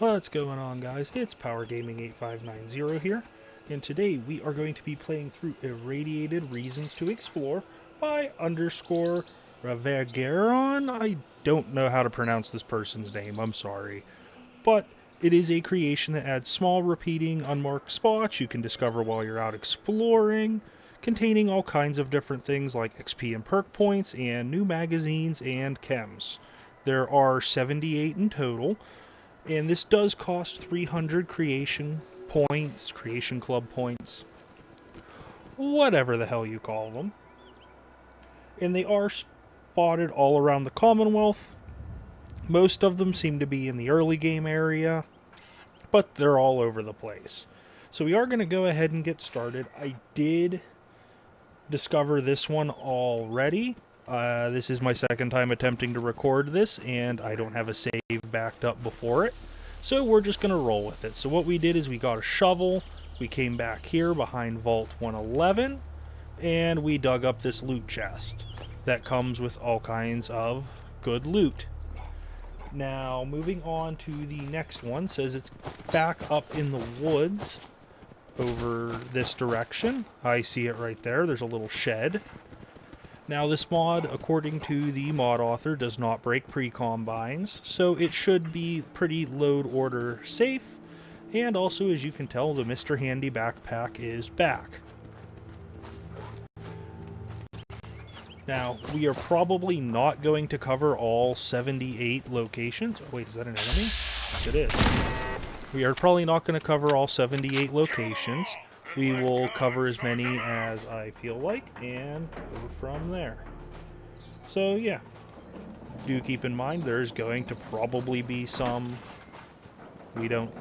What's going on, guys? It's Power Gaming 8590 here, and today we are going to be playing through Irradiated Reasons to Explore by _ Ravergeron. I don't know how to pronounce this person's name, I'm sorry. But it is a creation that adds small, repeating, unmarked spots you can discover while you're out exploring, containing all kinds of different things like XP and perk points, and new magazines and chems. There are 78 in total. And this does cost 300 creation points, creation club points, whatever the hell you call them. And they are spotted all around the Commonwealth. Most of them seem to be in the early game area, but they're all over the place. So we are going to go ahead and get started. I did discover this one already. This is my second time attempting to record this, and I don't have a save backed up before it. So we're just going to roll with it. So what we did is we got a shovel, we came back here behind Vault 111, and we dug up this loot chest that comes with all kinds of good loot. Now, moving on to the next one, says it's back up in the woods over this direction. I see it right there. There's a little shed. Now this mod, according to the mod author, does not break pre-combines, so it should be pretty load order safe, and also, as you can tell, the Mr. Handy backpack is back. Now, we are probably not going to cover all 78 locations. Oh, wait, is that an enemy? Yes, it is. We are probably not going to cover all 78 locations. We will cover as many as I feel like and go from there. So yeah, do keep in mind there's going to probably be some we don't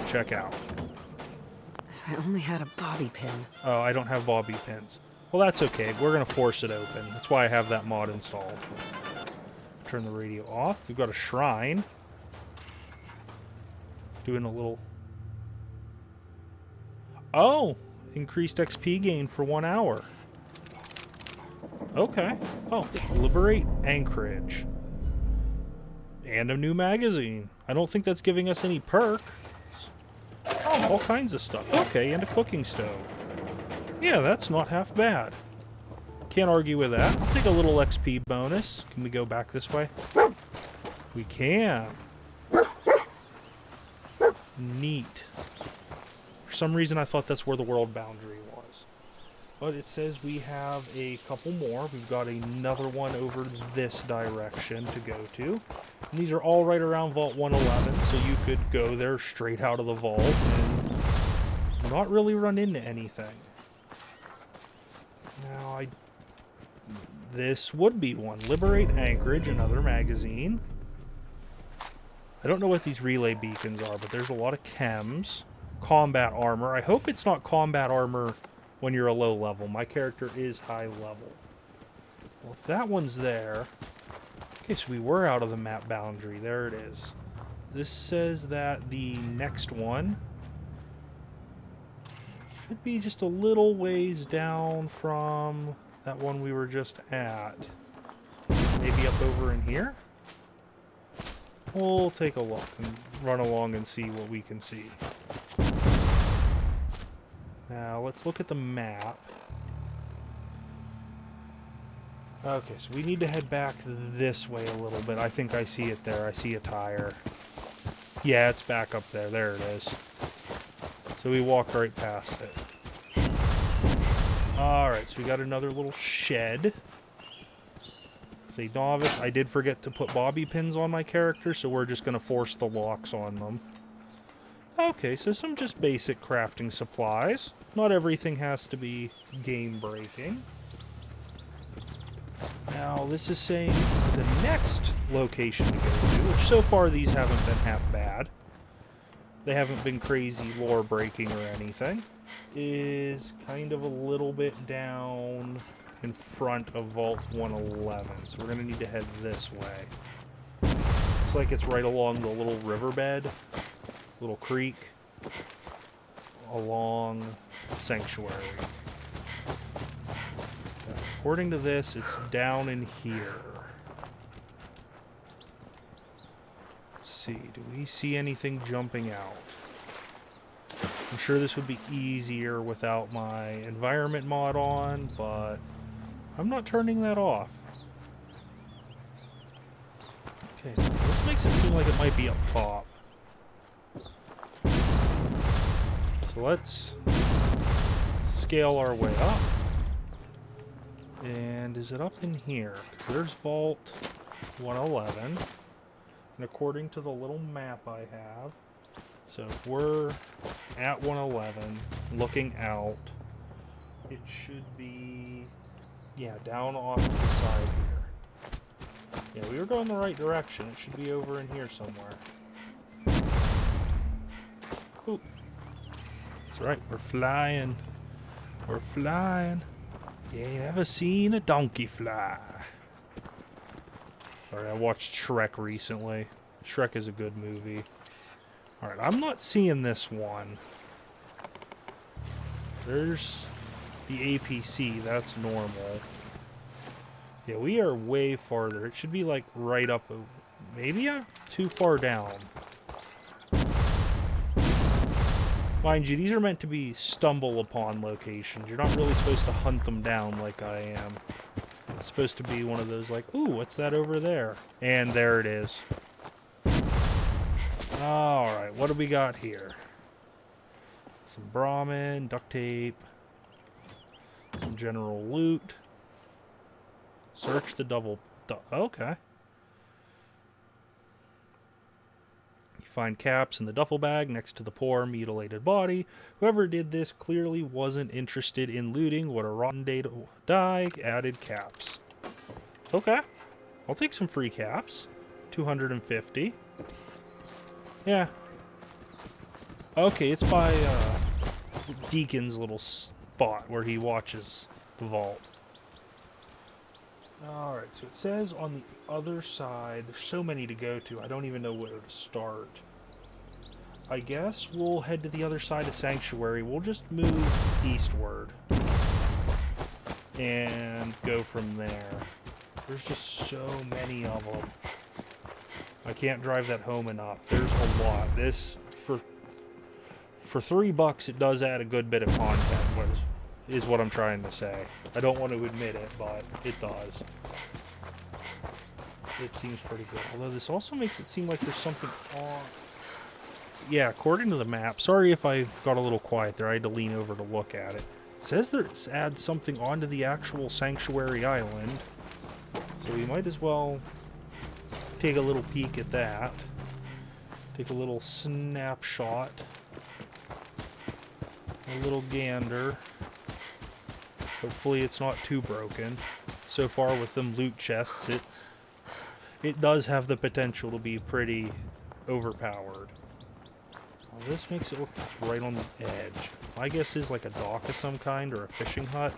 check out. If I only had a bobby pin. Oh, I don't have bobby pins. Well, that's okay. We're going to force it open. That's why I have that mod installed. Turn the radio off. We've got a shrine. Doing a little... Oh! Increased XP gain for 1 hour. Okay. Oh, yes. Liberate Anchorage. And a new magazine. I don't think that's giving us any perks. Oh, all kinds of stuff. Okay, and a cooking stove. Yeah, that's not half bad. Can't argue with that. I'll take a little XP bonus. Can we go back this way? We can. Neat. For some reason, I thought that's where the world boundary was. But it says we have a couple more. We've got another one over this direction to go to. And these are all right around Vault 111, so you could go there straight out of the vault and not really run into anything. Now, this would be one. Liberate Anchorage, another magazine. I don't know what these relay beacons are, but there's a lot of chems. Combat armor. I hope it's not combat armor when you're a low level. My character is high level. Well, if that one's there... Okay, so we were out of the map boundary. There it is. This says that the next one should be just a little ways down from that one we were just at. Maybe up over in here? We'll take a look and run along and see what we can see. Now, let's look at the map. Okay, so we need to head back this way a little bit. I think I see it there. I see a tire. Yeah, it's back up there. There it is. So we walked right past it. Alright, so we got another little shed. It's a novice. I did forget to put bobby pins on my character, so we're just going to force the locks on them. Okay, so some just basic crafting supplies. Not everything has to be game-breaking. Now, this is saying the next location to go to, which so far these haven't been half bad. They haven't been crazy lore-breaking or anything. Is kind of a little bit down in front of Vault 111. So we're going to need to head this way. Looks like it's right along the little riverbed. Little creek along Sanctuary. So according to this, it's down in here. Let's see. Do we see anything jumping out? I'm sure this would be easier without my environment mod on, but I'm not turning that off. Okay, so this makes it seem like it might be up top. So let's scale our way up. And is it up in here? 'Cause there's Vault 111. And according to the little map I have, so if we're at 111, looking out, it should be, yeah, down off to the side here. Yeah, we were going the right direction. It should be over in here somewhere. Ooh. That's right, we're flying. We're flying. You ain't ever seen a donkey fly. Sorry, I watched Shrek recently. Shrek is a good movie. Alright, I'm not seeing this one. There's the APC, that's normal. Yeah, we are way farther. It should be like right up over. Maybe I'm too far down. Mind you, these are meant to be stumble upon locations. You're not really supposed to hunt them down like I am. It's supposed to be one of those like, ooh, what's that over there? And there it is. Alright, what do we got here? Some Brahmin, duct tape, some general loot. Search the okay. Find caps in the duffel bag next to the poor, mutilated body. Whoever did this clearly wasn't interested in looting what a rotten day to die. Added caps. Okay. I'll take some free caps. 250. Yeah. Okay, it's by Deacon's little spot where he watches the vault. Alright, so it says on the other side, there's so many to go to, I don't even know where to start. I guess we'll head to the other side of Sanctuary. We'll just move eastward and go from there. There's just so many of them. I can't drive that home enough. There's a lot. This, for $3, it does add a good bit of content, is what I'm trying to say. I don't want to admit it, but it does. It seems pretty good. Although this also makes it seem like there's something on... Yeah, according to the map. Sorry if I got a little quiet there. I had to lean over to look at it. It says there's adds something onto the actual Sanctuary Island. So we might as well take a little peek at that. Take a little snapshot. A little gander. Hopefully it's not too broken. So far with them loot chests, it does have the potential to be pretty overpowered. Well, this makes it look right on the edge. My guess is like a dock of some kind or a fishing hut.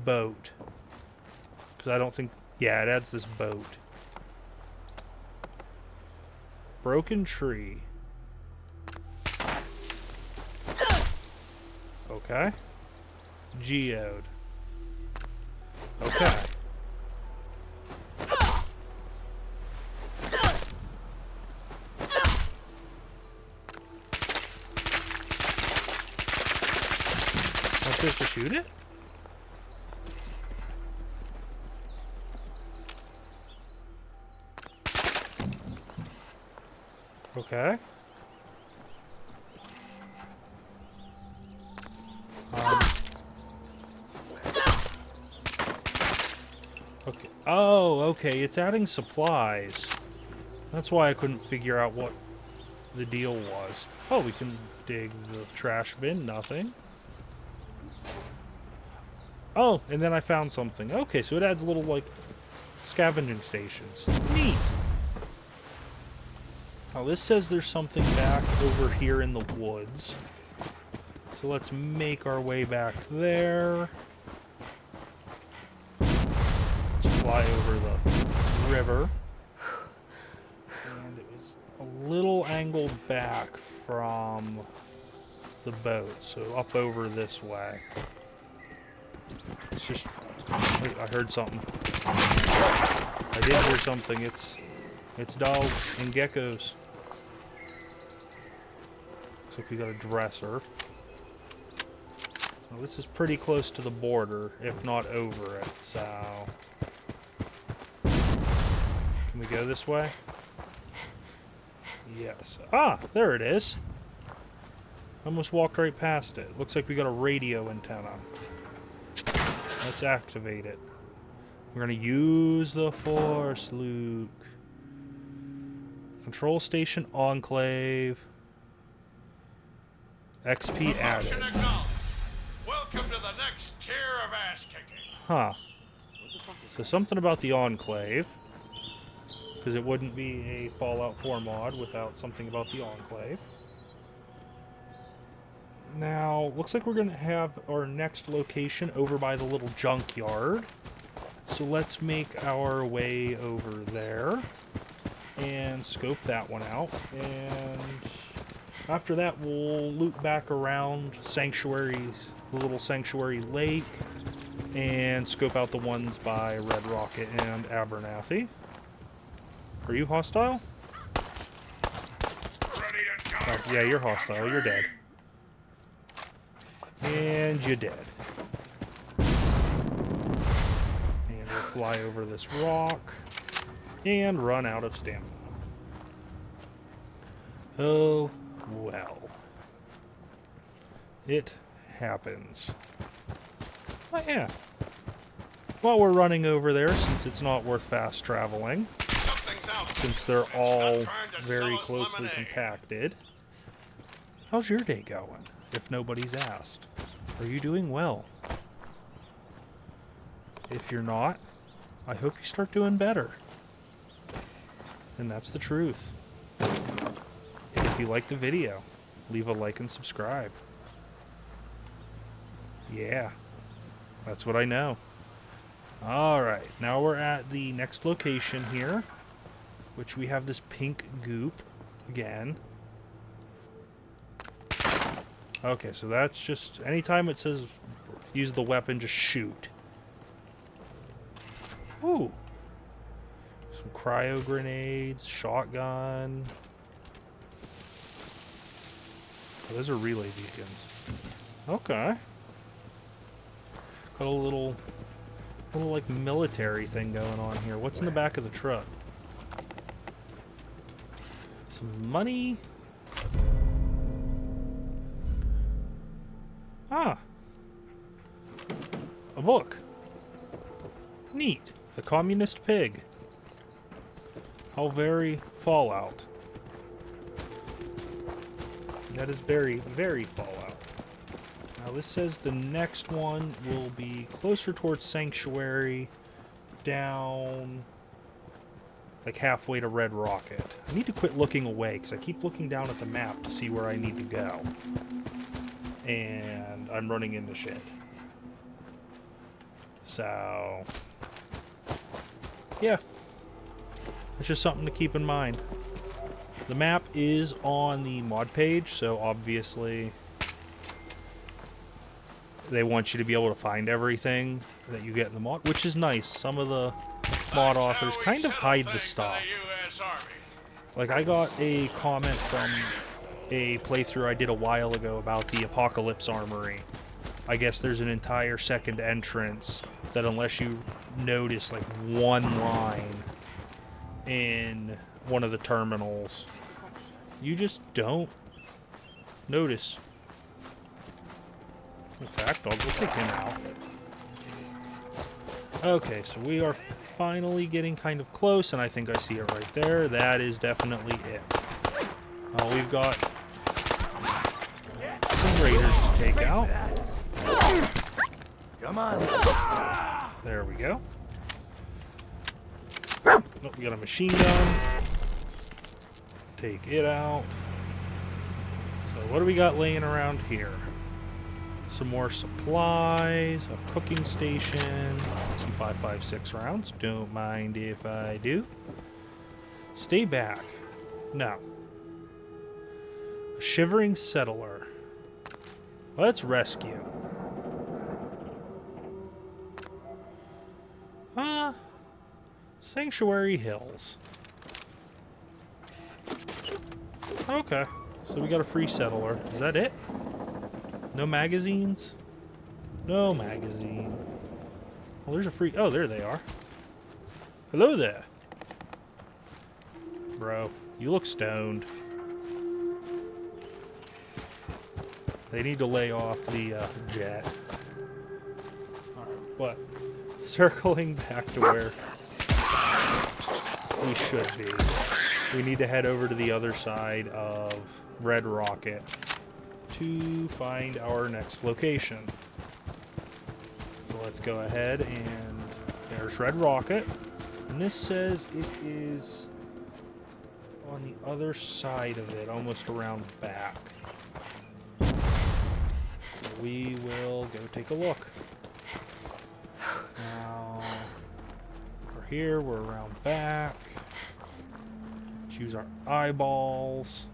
Boat. Because I don't think... Yeah, it adds this boat. Broken tree. Okay. Geode. Okay. I'm supposed to shoot it? Okay. Okay. Oh, okay. It's adding supplies. That's why I couldn't figure out what the deal was. Oh, we can dig the trash bin. Nothing. Oh, and then I found something. Okay, so it adds little, like, scavenging stations. Neat. Now, this says there's something back over here in the woods. So let's make our way back there. Let's fly over the river. And it was a little angled back from the boat, so up over this way. It's just... Wait, I heard something. I did hear something. It's dogs and geckos. Looks like we got a dresser. Well, this is pretty close to the border, if not over it, so... Can we go this way? Yes. Ah, there it is. Almost walked right past it. Looks like we got a radio antenna. Let's activate it. We're gonna use the Force, Luke. Control station Enclave. XP added. Welcome to the next tier of ass kicking. Huh. So something about the Enclave. Because it wouldn't be a Fallout 4 mod without something about the Enclave. Now, looks like we're going to have our next location over by the little junkyard. So let's make our way over there and scope that one out. And after that, we'll loop back around Sanctuary's, the little Sanctuary Lake, and scope out the ones by Red Rocket and Abernathy. Are you hostile? Oh, yeah, you're hostile. You're dead. And you're dead. And we'll fly over this rock and run out of stamina. Oh, well. It happens. Oh, yeah. While we're running over there, since it's not worth fast traveling, since they're all very closely compacted. How's your day going, if nobody's asked? Are you doing well? If you're not, I hope you start doing better. And that's the truth. And if you like the video, leave a like and subscribe. Yeah, that's what I know. Alright, now we're at the next location here, which we have this pink goop again. Okay, so that's just, anytime it says use the weapon, just shoot. Ooh. Some cryo grenades, shotgun. Oh, those are relay beacons. Okay. Got a little like military thing going on here. What's in the back of the truck? Some money. Ah. A book. Neat. The Communist Pig. How very Fallout. That is very, very Fallout. Now this says the next one will be closer towards Sanctuary, down like halfway to Red Rocket. I need to quit looking away because I keep looking down at the map to see where I need to go. And I'm running into shit. So, yeah. It's just something to keep in mind. The map is on the mod page, so obviously they want you to be able to find everything that you get in the mod, which is nice. Some of the mod authors kind of hide the stuff. Like, I got a comment from a playthrough I did a while ago about the Apocalypse Armory. I guess there's an entire second entrance that, unless you notice like one line in one of the terminals, you just don't notice. In fact, I'll go take him out. Okay, so we are finally getting kind of close, and I think I see it right there. That is definitely it. We've got some raiders to take out. Come on. There we go. Oh, we got a machine gun. Take it out. So what do we got laying around here? Some more supplies, a cooking station, some 5.56 rounds. Don't mind if I do. Stay back. No. A shivering settler. Let's rescue. Sanctuary Hills. Okay, so we got a free settler. Is that it? No magazines? No magazine. Well, there's a free... Oh, there they are. Hello there. Bro, you look stoned. They need to lay off the jet. Alright, but circling back to where we should be. We need to head over to the other side of Red Rocket to find our next location. So let's go ahead and there's Red Rocket. And this says it is on the other side of it, almost around back. So we will go take a look. Now, we're here, we're around back. Choose our eyeballs.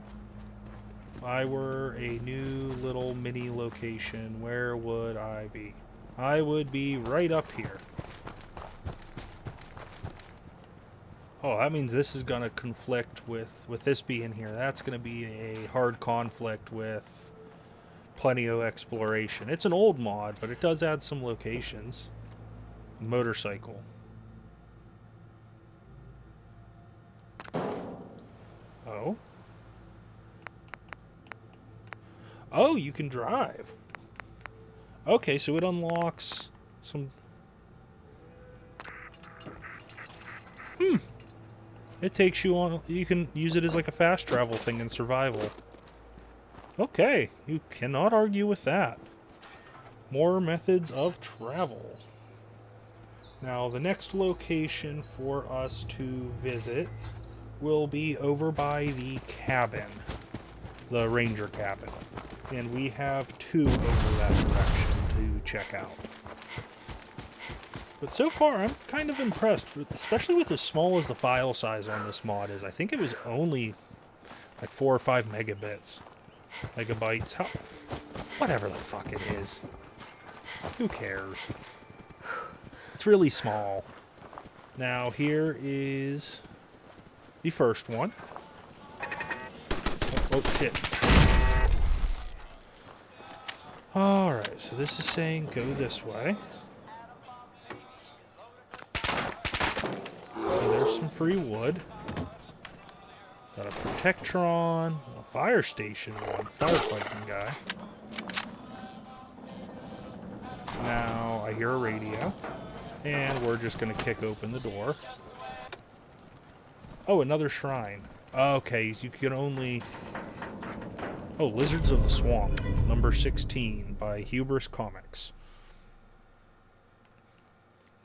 If I were a new little mini location, where would I be? I would be right up here. Oh, that means this is going to conflict with this being here. That's going to be a hard conflict with plenty of exploration. It's an old mod, but it does add some locations. Motorcycle. Oh. Oh, you can drive. Okay, so it unlocks some... It takes you on... You can use it as like a fast travel thing in survival. Okay, you cannot argue with that. More methods of travel. Now, the next location for us to visit will be over by the cabin. The ranger cabin. And we have 2 over that direction to check out. But so far, I'm kind of impressed, especially with as small as the file size on this mod is. I think it was only like 4 or 5 megabytes. How, whatever the fuck it is. Who cares? It's really small. Now, here is the first one. Oh shit. Alright, so this is saying go this way. So there's some free wood. Got a Protectron, a fire station one, firefighting guy. Now I hear a radio, and we're just gonna kick open the door. Oh, another shrine. Okay, you can only... Oh, Lizards of the Swamp, number 16 by Hubris Comics.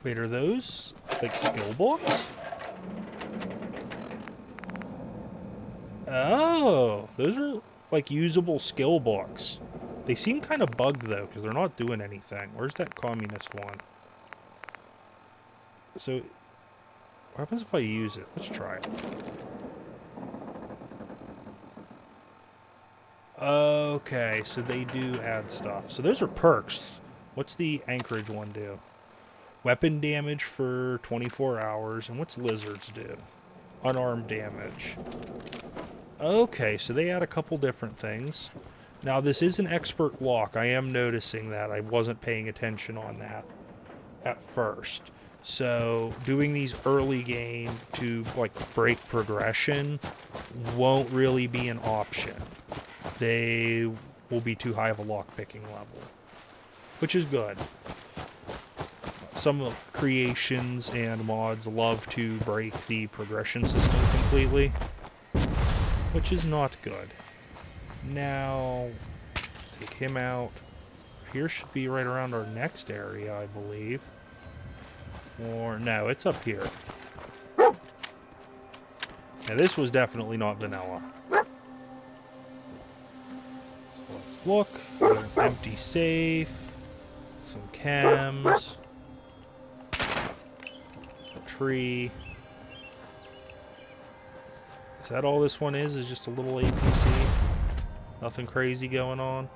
Wait, are those like skill books? Oh, those are like usable skill books. They seem kind of bugged though, because they're not doing anything. Where's that communist one? So, what happens if I use it? Let's try it. Okay, so they do add stuff. So those are perks. What's the Anchorage one do? Weapon damage for 24 hours. And what's Lizards do? Unarmed damage. Okay, so they add a couple different things. Now, this is an expert lock. I am noticing that. I wasn't paying attention on that at first. So, doing these early game to, like, break progression won't really be an option. They will be too high of a lock-picking level, which is good. Some creations and mods love to break the progression system completely, which is not good. Now, take him out. Here should be right around our next area, I believe. Or, no, it's up here. Now, this was definitely not vanilla. So let's look. An empty safe. Some chems. A tree. Is that all this one is? Is just a little APC? Nothing crazy going on?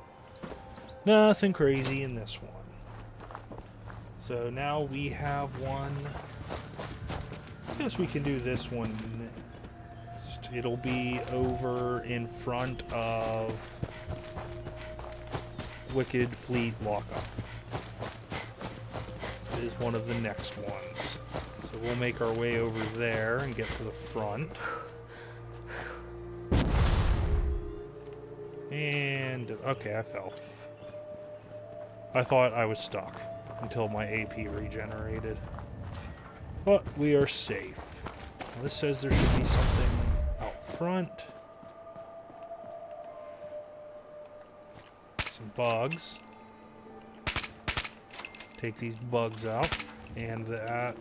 Nothing crazy in this one. So now we have one guess we can do this one next. It'll be over in front of Wicked Fleet Lockup. It is one of the next ones. So we'll make our way over there and get to the front. And, okay, I fell. I thought I was stuck until my AP regenerated. But we are safe. Now, this says there should be something out front. Some bugs. Take these bugs out. And that.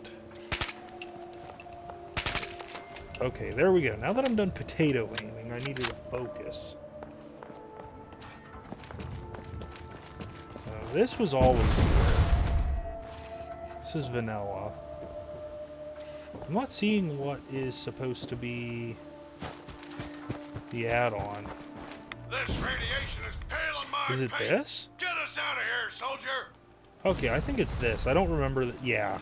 Okay, there we go. Now that I'm done potato aiming, I needed to focus. So this was always here. This is vanilla. I'm not seeing what is supposed to be the add-on. This radiation is paling my Is it paint. this? Get us out of here, soldier! Okay, I think it's this. I don't remember that. Yeah.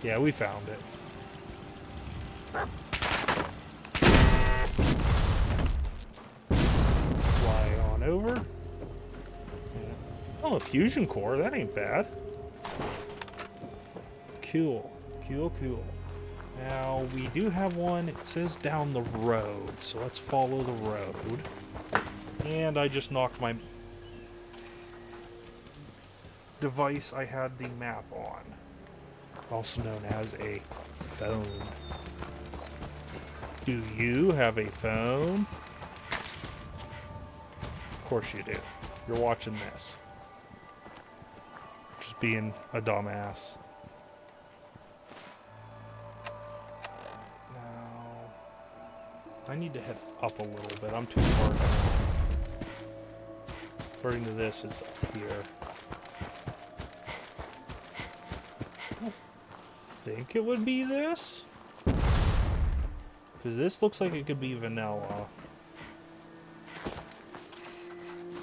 Yeah, we found it. Fly on over. Yeah. Oh, a fusion core. That ain't bad. Cool. Cool, cool. Now, we do have one. It says down the road. So let's follow the road. And I just knocked my device I had the map on. Also known as a phone. Do you have a phone? Of course you do. You're watching this. Just being a dumbass. Now, I need to head up a little bit. I'm too far down. According to this, it's up here. I don't think it would be this. Because this looks like it could be vanilla.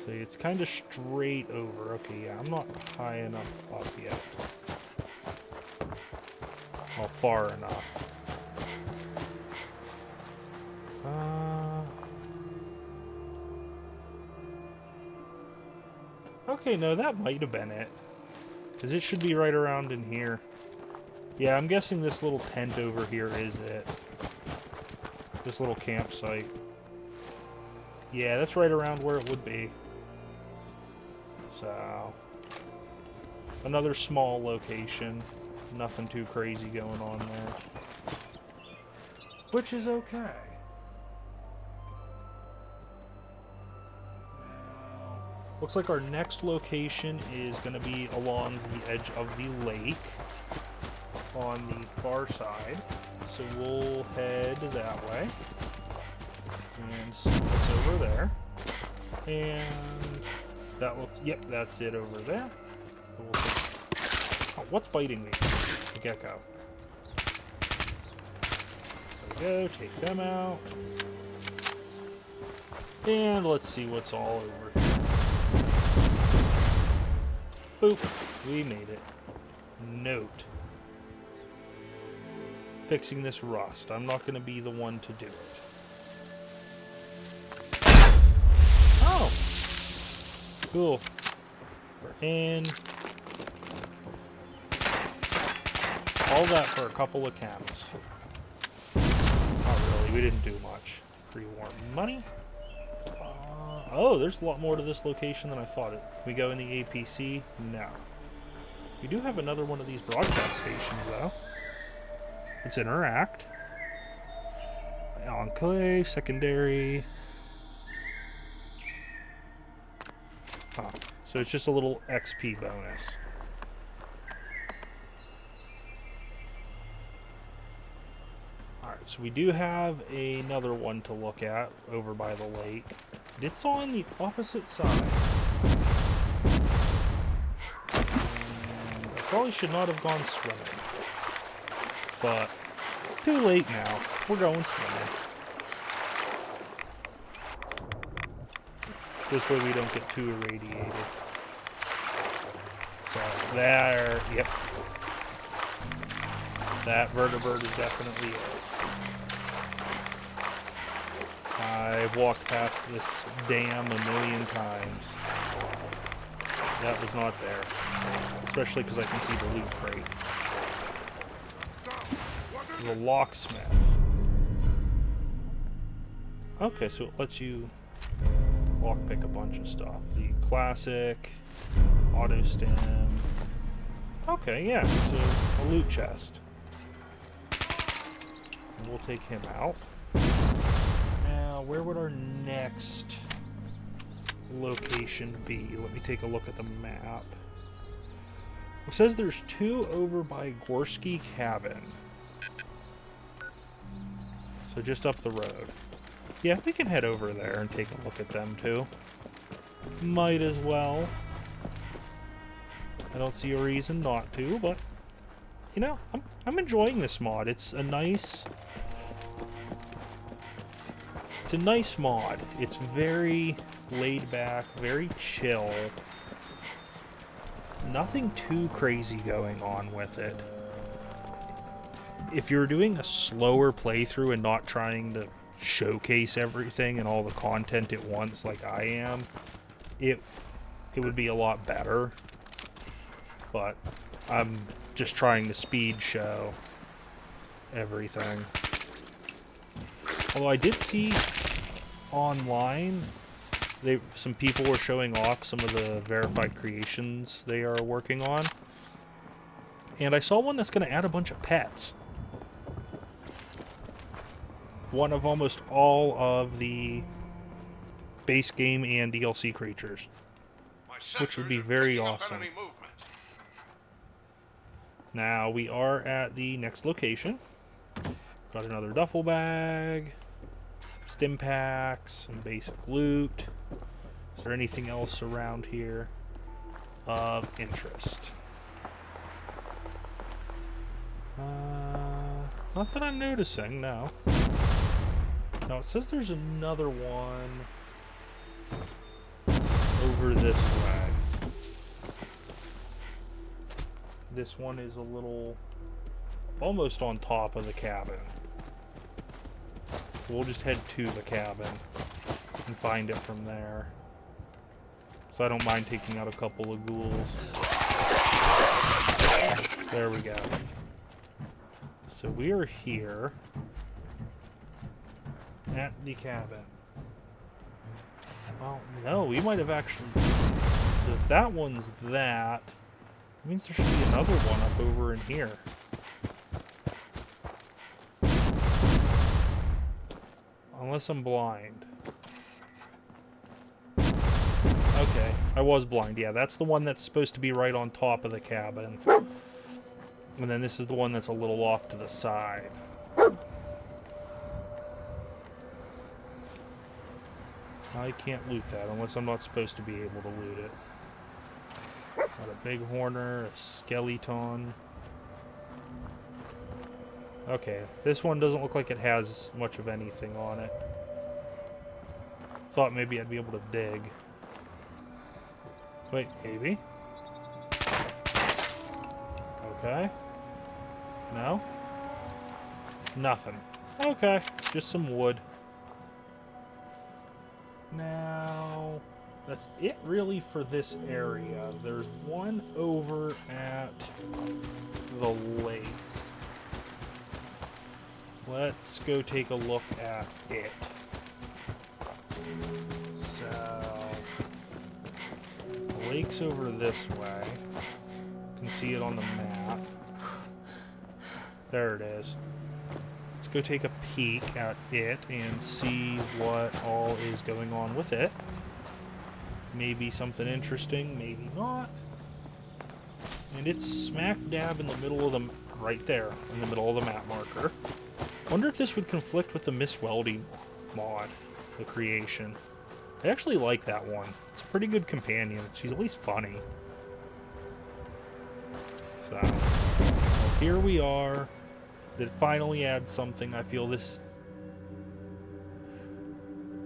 So it's kind of straight over. Okay, yeah, I'm not high enough up yet. Well, far enough. Okay, no, that might have been it. Because it should be right around in here. Yeah, I'm guessing this little tent over here is it. This little campsite. Yeah, that's right around where it would be. So, another small location. Nothing too crazy going on there. Which is okay. Looks like our next location is going to be along the edge of the lake on the far side. So we'll head that way. And see what's over there. And that looks, yep, that's it over there. So we'll oh, what's biting me? The gecko. There we go, take them out. And let's see what's all over here. Boop. We made it. Note. Fixing this rust. I'm not going to be the one to do it. Oh! Cool. We're in. All that for a couple of cams. Not really. We didn't do much. Pre-warm money. Oh, there's a lot more to this location than I thought. Can we go in the APC? No. We do have another one of these broadcast stations, though. It's Interact. Enclave, secondary. Huh. So it's just a little XP bonus. Alright, so we do have another one to look at over by the lake. It's on the opposite side. And I probably should not have gone swimming. But, too late now. We're going swimming. So this way we don't get too irradiated. So, there, yep. That vertibird is definitely it. I've walked past this dam a million times. That was not there. Especially because I can see the loot crate. The locksmith. Okay, so it lets you lockpick a bunch of stuff. The classic, auto stem. Okay, yeah, so a loot chest. And we'll take him out. Now, where would our next location be? Let me take a look at the map. It says there's 2 over by Gorski cabin. So just up the road. Yeah, we can head over there and take a look at them too. Might as well. I don't see a reason not to, but you know, I'm enjoying this mod. It's a nice mod. It's very laid back, very chill. Nothing too crazy going on with it. If you're doing a slower playthrough and not trying to showcase everything and all the content at once like I am, it would be a lot better. But I'm just trying to speed show everything. Although I did see online some people were showing off some of the verified creations they are working on. And I saw one that's going to add a bunch of pets. One of almost all of the base game and DLC creatures. Which would be very awesome. Now, we are at the next location. Got another duffel bag, some stim packs, some basic loot. Is there anything else around here of interest? Not that I'm noticing, no. Now, it says there's another one over this way. This one is a little almost on top of the cabin. We'll just head to the cabin and find it from there. So I don't mind taking out a couple of ghouls. There we go. So we are here at the cabin. Well, no, we might have actually... So if that one's that, it means there should be another one up over in here. Unless I'm blind. Okay, I was blind. Yeah, that's the one that's supposed to be right on top of the cabin. And then this is the one that's a little off to the side. I can't loot that unless I'm not supposed to be able to loot it. Got a big horner, a skeleton. Okay, this one doesn't look like it has much of anything on it. Thought maybe I'd be able to dig. Wait, maybe? Okay. No? Nothing. Okay, just some wood. Now, that's it really for this area. There's one over at the lake. Let's go take a look at it. So, the lake's over this way. You can see it on the map. There it is. Let's go take a peek at it and see what all is going on with it. Maybe something interesting, maybe not. And it's smack dab in the middle of the... right there, in the middle of the map marker. Wonder if this would conflict with the Miss Welding mod, the creation. I actually like that one. It's a pretty good companion. She's at least funny. So, well, here we are. That finally adds something. I feel this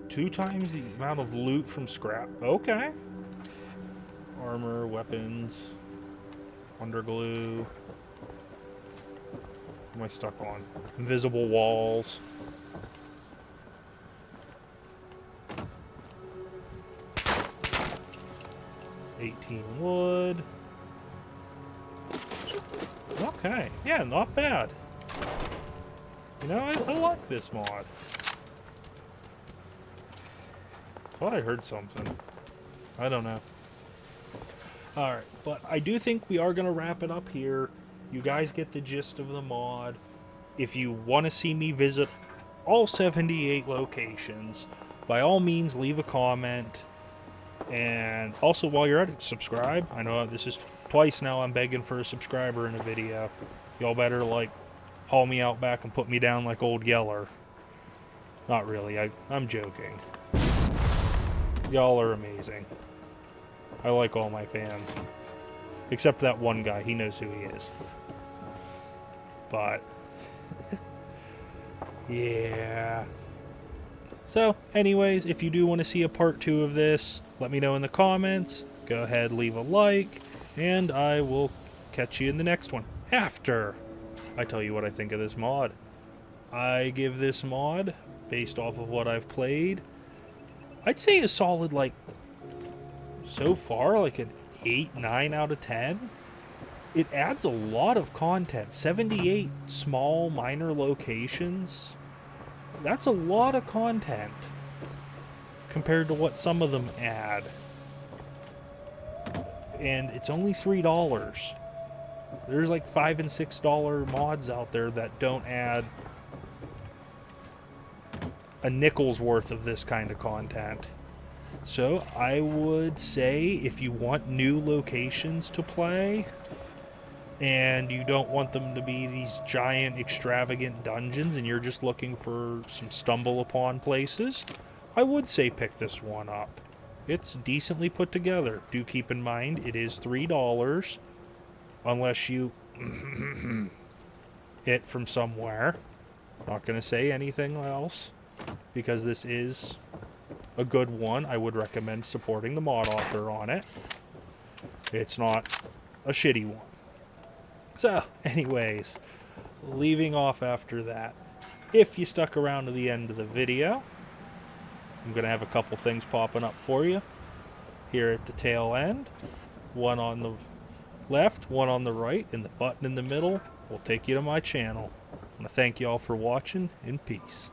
2 times the amount of loot from scrap. Okay. Armor, weapons, underglue. am I stuck on? Invisible walls. $18 wood. Okay, yeah, not bad. You know, I like this mod. Thought I heard something. I don't know. Alright, but I do think we are going to wrap it up here. You guys get the gist of the mod. If you want to see me visit all 78 locations, by all means leave a comment. And also, while you're at it, subscribe. I know this is twice now I'm begging for a subscriber in a video. Y'all better, like, haul me out back and put me down like old Yeller. Not really, I'm joking. Y'all are amazing. I like all my fans. Except that one guy, he knows who he is. But, yeah. So, anyways, if you do want to see a part 2 of this, let me know in the comments. Go ahead, leave a like, and I will catch you in the next one. After I tell you what I think of this mod. I give this mod, based off of what I've played, I'd say a solid, like, so far, like an 8, 9 out of 10. It adds a lot of content. 78 small, minor locations. That's a lot of content compared to what some of them add. And it's only $3. There's like $5 and $6 mods out there that don't add a nickel's worth of this kind of content. So I would say if you want new locations to play and you don't want them to be these giant extravagant dungeons and you're just looking for some stumble upon places, I would say pick this one up. It's decently put together. Do keep in mind it is $3 unless you it from somewhere. Not going to say anything else because this is a good one. I would recommend supporting the mod author on it. It's not a shitty one. So, anyways, leaving off after that. If you stuck around to the end of the video, I'm going to have a couple things popping up for you here at the tail end. One on the left, one on the right, and the button in the middle will take you to my channel. I want to thank you all for watching, and peace.